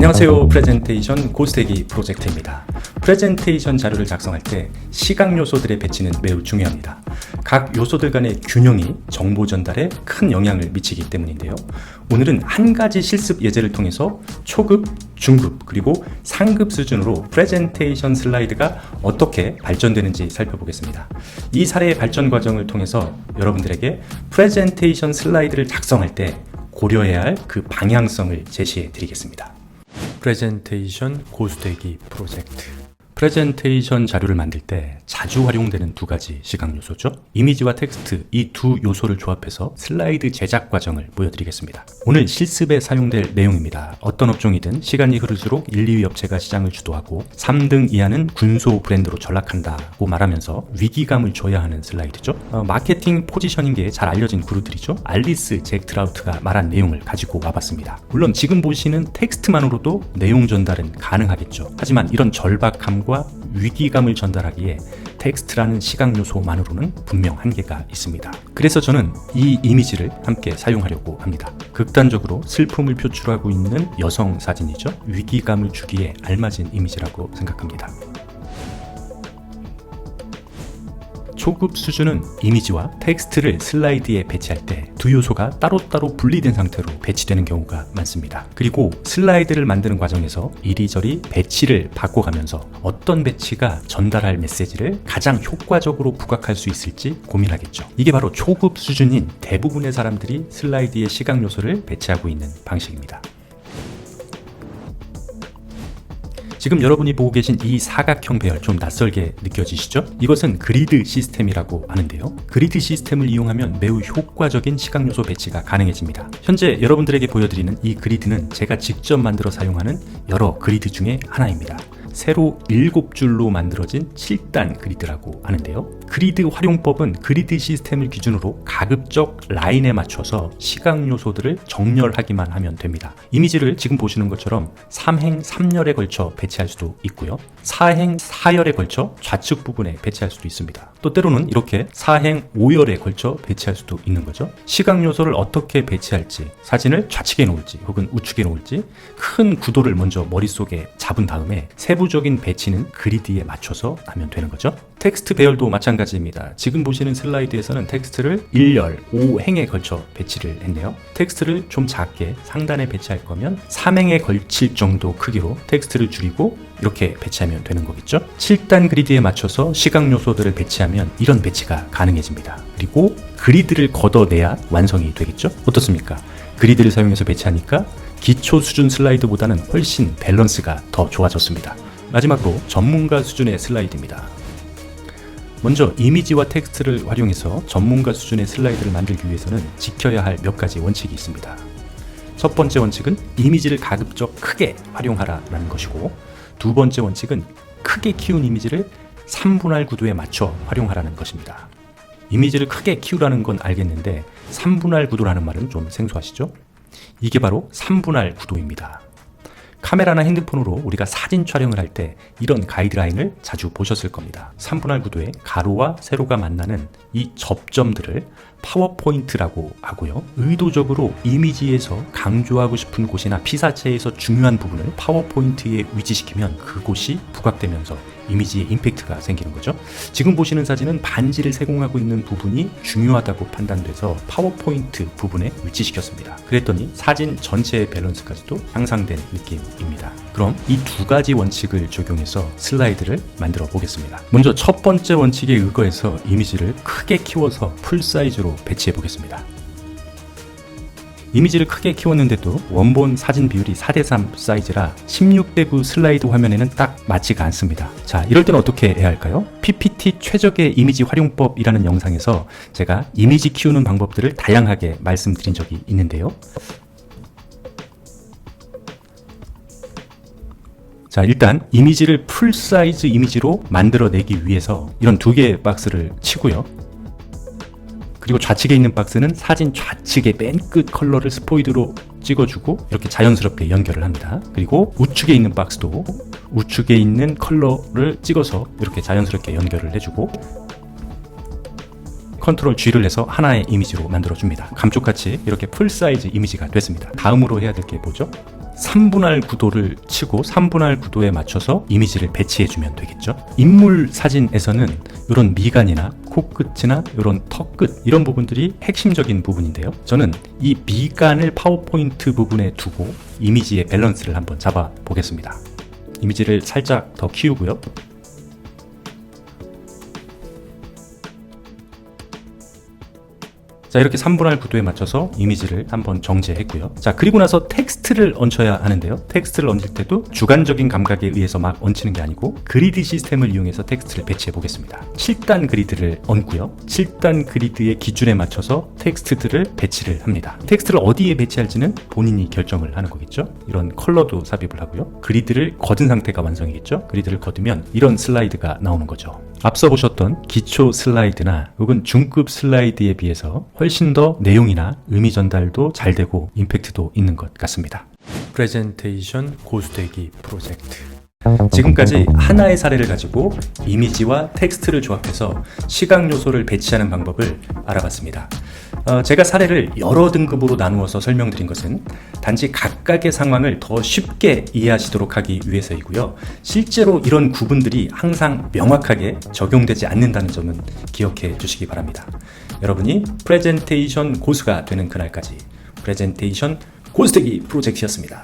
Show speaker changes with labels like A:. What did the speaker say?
A: 안녕하세요. 프레젠테이션 고스테기 프로젝트입니다. 프레젠테이션 자료를 작성할 때 시각 요소들의 배치는 매우 중요합니다. 각 요소들 간의 균형이 정보 전달에 큰 영향을 미치기 때문인데요. 오늘은 한 가지 실습 예제를 통해서 초급, 중급, 그리고 상급 수준으로 프레젠테이션 슬라이드가 어떻게 발전되는지 살펴보겠습니다. 이 사례의 발전 과정을 통해서 여러분들에게 프레젠테이션 슬라이드를 작성할 때 고려해야 할 그 방향성을 제시해 드리겠습니다. 프레젠테이션 고스되기 프로젝트. 프레젠테이션 자료를 만들 때 자주 활용되는 두 가지 시각 요소죠. 이미지와 텍스트, 이 두 요소를 조합해서 슬라이드 제작 과정을 보여드리겠습니다. 오늘 실습에 사용될 내용입니다. 어떤 업종이든 시간이 흐를수록 1, 2위 업체가 시장을 주도하고 3등 이하는 군소 브랜드로 전락한다고 말하면서 위기감을 줘야 하는 슬라이드죠. 마케팅 포지셔닝계에 잘 알려진 그룹들이죠. 알리스 잭 트라우트가 말한 내용을 가지고 와봤습니다. 물론 지금 보시는 텍스트만으로도 내용 전달은 가능하겠죠. 하지만 이런 절박함 위기감을 전달하기에 텍스트라는 시각 요소만으로는 분명 한계가 있습니다. 그래서 저는 이 이미지를 함께 사용하려고 합니다. 극단적으로 슬픔을 표출하고 있는 여성 사진이죠. 위기감을 주기에 알맞은 이미지라고 생각합니다. 초급 수준은 이미지와 텍스트를 슬라이드에 배치할 때 두 요소가 따로따로 분리된 상태로 배치되는 경우가 많습니다. 그리고 슬라이드를 만드는 과정에서 이리저리 배치를 바꿔가면서 어떤 배치가 전달할 메시지를 가장 효과적으로 부각할 수 있을지 고민하겠죠. 이게 바로 초급 수준인 대부분의 사람들이 슬라이드의 시각 요소를 배치하고 있는 방식입니다. 지금 여러분이 보고 계신 이 사각형 배열 좀 낯설게 느껴지시죠? 이것은 그리드 시스템이라고 하는데요. 그리드 시스템을 이용하면 매우 효과적인 시각 요소 배치가 가능해집니다. 현재 여러분들에게 보여드리는 이 그리드는 제가 직접 만들어 사용하는 여러 그리드 중에 하나입니다. 세로 7줄로 만들어진 7단 그리드라고 하는데요. 그리드 활용법은 그리드 시스템을 기준으로 가급적 라인에 맞춰서 시각 요소들을 정렬하기만 하면 됩니다. 이미지를 지금 보시는 것처럼 3행 3열에 걸쳐 배치할 수도 있고요. 4행 4열에 걸쳐 좌측 부분에 배치할 수도 있습니다. 또 때로는 이렇게 4행 5열에 걸쳐 배치할 수도 있는 거죠. 시각 요소를 어떻게 배치할지, 사진을 좌측에 놓을지 혹은 우측에 놓을지 큰 구도를 먼저 머릿속에 잡은 다음에 세부적인 배치는 그리드에 맞춰서 하면 되는 거죠. 텍스트 배열도 마찬가지입니다. 지금 보시는 슬라이드에서는 텍스트를 1열 5행에 걸쳐 배치를 했네요. 텍스트를 좀 작게 상단에 배치할 거면 3행에 걸칠 정도 크기로 텍스트를 줄이고 이렇게 배치하면 되는 거겠죠. 7단 그리드에 맞춰서 시각 요소들을 배치하면 이런 배치가 가능해집니다. 그리고 그리드를 걷어내야 완성이 되겠죠. 어떻습니까? 그리드를 사용해서 배치하니까 기초 수준 슬라이드보다는 훨씬 밸런스가 더 좋아졌습니다. 마지막으로 전문가 수준의 슬라이드입니다. 먼저 이미지와 텍스트를 활용해서 전문가 수준의 슬라이드를 만들기 위해서는 지켜야 할 몇 가지 원칙이 있습니다. 첫 번째 원칙은 이미지를 가급적 크게 활용하라는 것이고, 두 번째 원칙은 크게 키운 이미지를 3분할 구도에 맞춰 활용하라는 것입니다. 이미지를 크게 키우라는 건 알겠는데 3분할 구도라는 말은 좀 생소하시죠? 이게 바로 3분할 구도입니다. 카메라나 핸드폰으로 우리가 사진 촬영을 할 때 이런 가이드라인을 자주 보셨을 겁니다. 3분할 구도에 가로와 세로가 만나는 이 접점들을 파워포인트라고 하고요. 의도적으로 이미지에서 강조하고 싶은 곳이나 피사체에서 중요한 부분을 파워포인트에 위치시키면 그곳이 부각되면서 이미지에 임팩트가 생기는 거죠. 지금 보시는 사진은 반지를 세공하고 있는 부분이 중요하다고 판단돼서 파워포인트 부분에 위치시켰습니다. 그랬더니 사진 전체의 밸런스까지도 향상된 느낌입니다. 그럼 이 두 가지 원칙을 적용해서 슬라이드를 만들어 보겠습니다. 먼저 첫 번째 원칙에 의거해서 이미지를 크게 키워서 풀 사이즈로 배치해 보겠습니다. 이미지를 크게 키웠는데도 원본 사진 비율이 4:3 사이즈라 16:9 슬라이드 화면에는 딱 맞지가 않습니다. 자, 이럴 때는 어떻게 해야 할까요? PPT 최적의 이미지 활용법이라는 영상에서 제가 이미지 키우는 방법들을 다양하게 말씀드린 적이 있는데요. 자, 일단 이미지를 풀 사이즈 이미지로 만들어내기 위해서 이런 두 개의 박스를 치고요. 그리고 좌측에 있는 박스는 사진 좌측의 맨 끝 컬러를 스포이드로 찍어주고 이렇게 자연스럽게 연결을 합니다. 그리고 우측에 있는 박스도 우측에 있는 컬러를 찍어서 이렇게 자연스럽게 연결을 해주고 컨트롤 G를 해서 하나의 이미지로 만들어줍니다. 감쪽같이 이렇게 풀 사이즈 이미지가 됐습니다. 다음으로 해야 될 게 뭐죠? 3분할 구도를 치고 3분할 구도에 맞춰서 이미지를 배치해주면 되겠죠. 인물 사진에서는 이런 미간이나 코끝이나 이런 턱끝 이런 부분들이 핵심적인 부분인데요. 저는 이 미간을 파워포인트 부분에 두고 이미지의 밸런스를 한번 잡아 보겠습니다. 이미지를 살짝 더 키우고요. 자, 이렇게 3분할 구도에 맞춰서 이미지를 한번 정제했고요. 자, 그리고 나서 텍스트를 얹혀야 하는데요. 텍스트를 얹을 때도 주관적인 감각에 의해서 막 얹히는 게 아니고 그리드 시스템을 이용해서 텍스트를 배치해 보겠습니다. 7단 그리드를 얹고요. 7단 그리드의 기준에 맞춰서 텍스트들을 배치를 합니다. 텍스트를 어디에 배치할지는 본인이 결정을 하는 거겠죠. 이런 컬러도 삽입을 하고요. 그리드를 거둔 상태가 완성이겠죠. 그리드를 거두면 이런 슬라이드가 나오는 거죠. 앞서 보셨던 기초 슬라이드나 혹은 중급 슬라이드에 비해서 훨씬 더 내용이나 의미 전달도 잘 되고 임팩트도 있는 것 같습니다. 프레젠테이션 고수되기 프로젝트. 지금까지 하나의 사례를 가지고 이미지와 텍스트를 조합해서 시각 요소를 배치하는 방법을 알아봤습니다. 제가 사례를 여러 등급으로 나누어서 설명드린 것은 단지 각각의 상황을 더 쉽게 이해하시도록 하기 위해서이고요. 실제로 이런 구분들이 항상 명확하게 적용되지 않는다는 점은 기억해 주시기 바랍니다. 여러분이 프레젠테이션 고수가 되는 그날까지 프레젠테이션 고수되기 프로젝트였습니다.